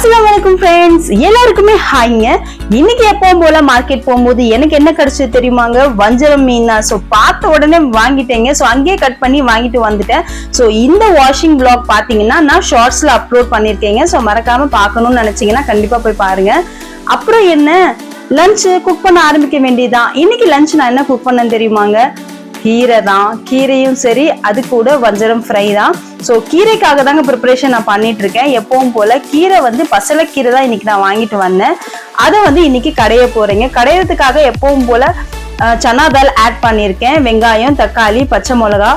அஸ்ஸலாமு அலைக்கும் ஃப்ரெண்ட்ஸ், எல்லாருக்குமே ஹாய்ங்க. இன்னைக்கு எப்பவும் போல மார்க்கெட் போகும்போது எனக்கு என்ன கிடைச்சது தெரியுமாங்க? வஞ்சரம் மீன் தான். ஸோ பார்த்த உடனே வாங்கிட்டேங்க. ஸோ அங்கேயே கட் பண்ணி வாங்கிட்டு வந்துட்டேன். ஸோ இந்த வாஷிங் vlog பாத்தீங்கன்னா நான் ஷார்ட்ஸ்ல அப்லோட் பண்ணிருக்கேங்க. ஸோ மறக்காம பார்க்கணும்னு நினைச்சீங்கன்னா கண்டிப்பா போய் பாருங்க. அப்புறம் என்ன, லஞ்ச் குக் பண்ண ஆரம்பிக்க வேண்டியதுதான். இன்னைக்கு லஞ்ச் நான் என்ன குக் பண்ணேன்னு தெரியுமாங்க? கீரை தான். கீரையும் சரி, அது கூட வஞ்சரம் ஃப்ரை தான். ஸோ கீரைக்காக தாங்க ப்ரிப்பரேஷன் நான் பண்ணிட்டு இருக்கேன். எப்பவும் போல கீரை பசலைக்கீரை தான் இன்னைக்கு நான் வாங்கிட்டு வந்தேன். அதை இன்னைக்கு கடைய போறேங்க. கடையிறதுக்காக எப்பவும் போல சன்னா தால் ஆட் பண்ணியிருக்கேன். வெங்காயம், தக்காளி, பச்சை மிளகா,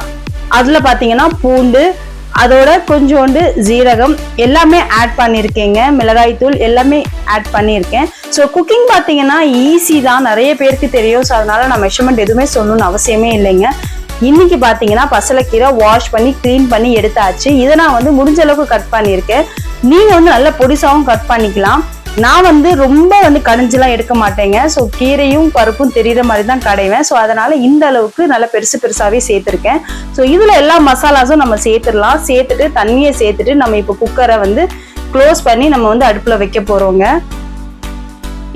அதுல பாத்தீங்கன்னா பூண்டு, அதோட கொஞ்சோண்டு ஜீரகம் எல்லாமே ஆட் பண்ணியிருக்கேங்க. மிளகாய் தூள் எல்லாமே ஆட் பண்ணியிருக்கேன். ஸோ குக்கிங் பார்த்தீங்கன்னா ஈஸி தான், நிறைய பேருக்கு தெரியும். ஸோ அதனால நான் மெஷர்மெண்ட் எதுவுமே சொல்லணும்னு அவசியமே இல்லைங்க. இன்னைக்கு பார்த்தீங்கன்னா பசலைக்கீரை வாஷ் பண்ணி க்ளீன் பண்ணி எடுத்தாச்சு. இதை நான் முடிஞ்ச அளவுக்கு கட் பண்ணியிருக்கேன். நீங்க நல்ல பொடிசாவும் கட் பண்ணிக்கலாம். நான் ரொம்ப கடைஞ்செல்லாம் எடுக்க மாட்டேங்க. ஸோ கீரையும் பருப்பும் தெரியுற மாதிரி தான் கடைவேன். ஸோ அதனால இந்த அளவுக்கு நல்லா பெருசாவே சேர்த்திருக்கேன். ஸோ இதுல எல்லா மசாலாஸும் நம்ம சேர்த்துடலாம். சேர்த்துட்டு தண்ணியை சேர்த்துட்டு நம்ம இப்போ குக்கரை க்ளோஸ் பண்ணி நம்ம அடுப்புல வைக்க போறோங்க.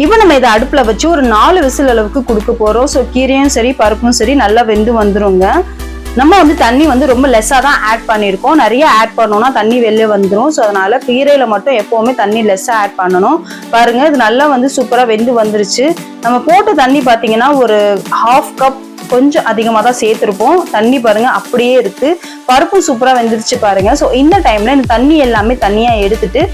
இப்போ நம்ம இதை அடுப்புல வச்சு ஒரு 4 விசில் அளவுக்கு கொடுக்க போறோம். ஸோ கீரையும் சரி பருப்பும் சரி நல்லா வெந்து வந்துருங்க. நம்ம தண்ணி ரொம்ப லெஸ்ஸா தான் ஆட் பண்ணியிருக்கோம். நிறைய ஆட் பண்ணோம்னா தண்ணி வெளியே வந்துடும். ஸோ அதனால கீரையில மட்டும் எப்பவுமே தண்ணி லெஸ்ஸா ஆட் பண்ணணும். பாருங்க, இது நல்லா சூப்பரா வெந்து வந்துருச்சு. நம்ம போட்ட தண்ணி பாத்தீங்கன்னா ஒரு 1/2 கப் கொஞ்சம் அதிகமா தான் சேர்த்திருப்போம். தண்ணி பாருங்க அப்படியே இருக்கு. பருப்பும் சூப்பரா வெந்துருச்சு பாருங்க. ஸோ இந்த டைம்ல இந்த தண்ணி எல்லாமே தனியா எடுத்துட்டு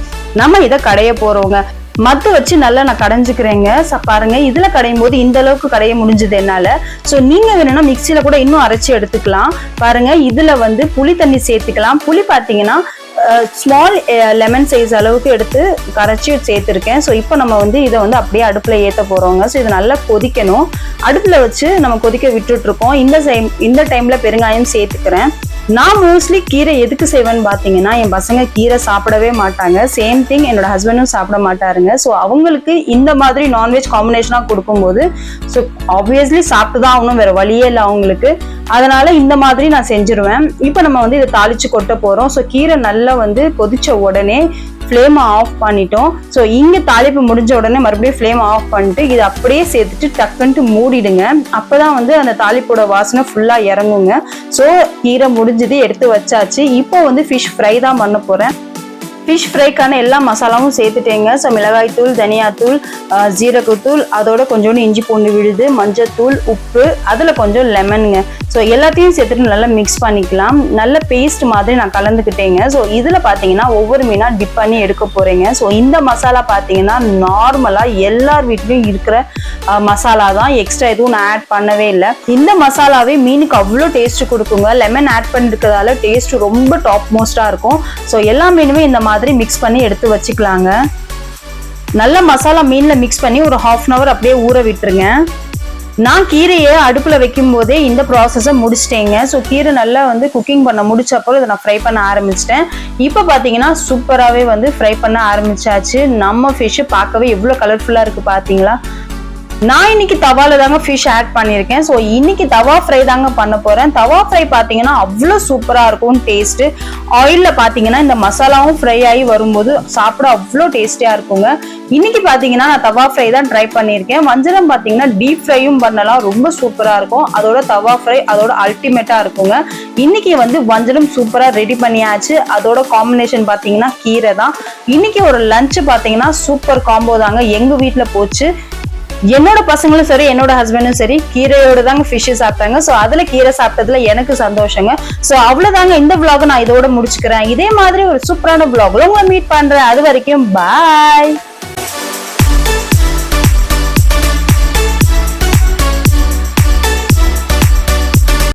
நம்ம இதை கடைய போறோங்க. மத்து வச்சு நல்லா நான் கடைஞ்சுக்கிறேங்க. பாருங்க, இதுல கடையும் போது இந்த அளவுக்கு கடைய முடிஞ்சது என்னால. ஸோ நீங்க வேணும்னா மிக்சியில கூட இன்னும் அரைச்சி எடுத்துக்கலாம். பாருங்க, இதுல புளி தண்ணி சேர்த்துக்கலாம். புளி பாத்தீங்கன்னா ஸ்மால் லெமன் சைஸ் அளவுக்கு எடுத்து கரைச்சி சேர்த்துருக்கேன். ஸோ இப்போ நம்ம இதை அப்படியே அடுப்புல ஏற்ற போறோங்க. ஸோ இது நல்லா கொதிக்கணும். அடுப்புல வச்சு நம்ம கொதிக்க விட்டுட்டு இருக்கோம். இந்த டைம்ல பெருங்காயம் சேர்த்துக்கிறேன். நான் மோஸ்ட்லி கீரை எதுக்கு செய்வேன்னு பாத்தீங்கன்னா, என் பசங்க கீரை சாப்பிடவே மாட்டாங்க. சேம் திங் என்னோட ஹஸ்பண்டும் சாப்பிட மாட்டாருங்க. ஸோ அவங்களுக்கு இந்த மாதிரி நான்வெஜ் காம்பினேஷனா கொடுக்கும்போது ஸோ ஆப்வியஸ்லி சாப்பிட்டுதான் ஆகணும், வேற வழியே இல்லை அவங்களுக்கு. அதனால இந்த மாதிரி நான் செஞ்சிருவேன். இப்போ நம்ம இதை தாளிச்சு கொட்ட போறோம். ஸோ கீரை நல்லா கொதிச்ச உடனே ஃப்ளேமை ஆஃப் பண்ணிட்டோம். ஸோ இங்க தாளிப்பு முடிஞ்ச உடனே மறுபடியும் ஃப்ளேம் ஆஃப் பண்ணிட்டு இதை அப்படியே சேர்த்துட்டு டக்குன்ட்டு மூடிடுங்க. அப்பதான் அந்த தாளிப்போட வாசனை ஃபுல்லா இறங்குங்க. ஸோ கீரை முடிஞ்சது, எடுத்து வச்சாச்சு. இப்போ ஃபிஷ் ஃப்ரை தான் பண்ண போறேன். ஃபிஷ் ஃப்ரைக்கான எல்லா மசாலாவும் சேர்த்துட்டேங்க. ஸோ மிளகாய் தூள், தனியாத்தூள், ஜீரகத்தூள், அதோட கொஞ்சோண்டு இஞ்சி பூண்டு விழுது, மஞ்சத்தூள், உப்பு, அதில் கொஞ்சம் லெமனுங்க. ஸோ எல்லாத்தையும் சேர்த்துட்டு நல்லா மிக்ஸ் பண்ணிக்கலாம். நல்ல பேஸ்ட் மாதிரி நான் கலந்துக்கிட்டேங்க. ஸோ இதில் பார்த்தீங்கன்னா ஒவ்வொரு மீனாக டிப் பண்ணி எடுக்க போகிறேங்க. ஸோ இந்த மசாலா பார்த்தீங்கன்னா நார்மலாக எல்லார் வீட்லேயும் இருக்கிற மசாலா தான். எக்ஸ்ட்ரா எதுவும் நான் ஆட் பண்ணவே இல்லை. இந்த மசாலாவே மீனுக்கு அவ்வளோ டேஸ்ட் கொடுக்குங்க. லெமன் ஆட் பண்ணிருக்கிறதால டேஸ்ட் ரொம்ப டாப் மோஸ்டாக இருக்கும். ஸோ எல்லா மீனுமே இந்த மாதிரி மிக்ஸ் பண்ணி எடுத்து வச்சுக்கலாங்க. நல்ல மசாலா மீன்ல மிக்ஸ் பண்ணி ஒரு 1/2 hour அப்படியே ஊற விட்டுருங்க. நான் கீரையை அடுப்புல வைக்கும் போதே இந்த ப்ராசஸை முடிச்சிட்டேங்க. ஸோ கீரை நல்லா குக்கிங் பண்ண முடிச்சப்போ இதை நான் ஃப்ரை பண்ண ஆரம்பிச்சிட்டேன். இப்போ பார்த்தீங்கன்னா சூப்பராகவே ஃப்ரை பண்ண ஆரம்பிச்சாச்சு. நம்ம ஃபிஷ் பார்க்கவே எவ்வளோ கலர்ஃபுல்லாக இருக்கு பார்த்தீங்களா? நான் இன்னைக்கு தவால தாங்க ஃபிஷ் ஆட் பண்ணியிருக்கேன். ஸோ இன்னைக்கு தவா ஃப்ரை தாங்க பண்ண போறேன். தவா ஃப்ரை பார்த்தீங்கன்னா அவ்வளோ சூப்பரா இருக்கும் டேஸ்ட். ஆயில்ல பார்த்தீங்கன்னா இந்த மசாலாவும் ஃப்ரை ஆகி வரும்போது சாப்பிட அவ்வளோ டேஸ்டியா இருக்குங்க. இன்னைக்கு பார்த்தீங்கன்னா நான் தவா ஃப்ரை தான் ட்ரை பண்ணியிருக்கேன். வஞ்சரம் பார்த்தீங்கன்னா டீப் ஃப்ரையும் பண்ணலாம், ரொம்ப சூப்பரா இருக்கும். அதோட தவா ஃப்ரை அதோட அல்டிமேட்டா இருக்குங்க. இன்னைக்கு வஞ்சரம் சூப்பரா ரெடி பண்ணியாச்சு. அதோட காம்பினேஷன் பார்த்தீங்கன்னா கீரை தான். இன்னைக்கு ஒரு லஞ்ச் பார்த்தீங்கன்னா சூப்பர் காம்போ தாங்க எங்க வீட்டுல போச்சு. என்னோட பசங்களும் சரி என்னோட ஹஸ்பண்டும் சரி கீரையோட தாங்க ஃபிஷ் சாப்பிட்டாங்க. ஸோ அதுல கீரை சாப்பிட்டதுல எனக்கு சந்தோஷங்க. ஸோ அவ்வளவுதாங்க, இந்த vlog நான் இதோட முடிச்சுக்கிறேன். இதே மாதிரி ஒரு சூப்பரான vlogல உங்களை மீட் பண்றேன். அது வரைக்கும் பாய்.